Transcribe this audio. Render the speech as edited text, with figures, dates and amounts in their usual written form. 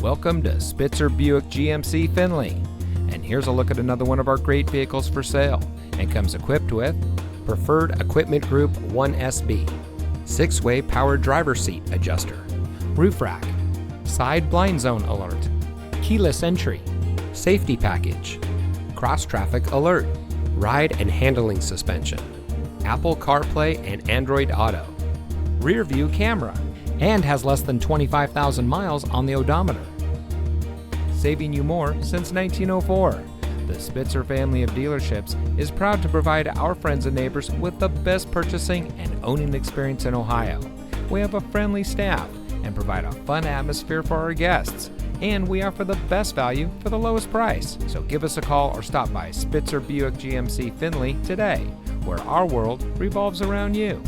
Welcome to Spitzer Buick GMC Findlay. And here's a look at another one of our great vehicles for sale, and comes equipped with Preferred Equipment Group 1SB, 6-way power driver seat adjuster, roof rack, side blind zone alert, keyless entry, safety package, cross traffic alert, ride and handling suspension, Apple CarPlay and Android Auto, rear view camera, and has less than 25,000 miles on the odometer. Saving you more since 1904. The Spitzer family of dealerships is proud to provide our friends and neighbors with the best purchasing and owning experience in Ohio. We have a friendly staff and provide a fun atmosphere for our guests. And we offer the best value for the lowest price. So give us a call or stop by Spitzer Buick GMC Findlay today, where our world revolves around you.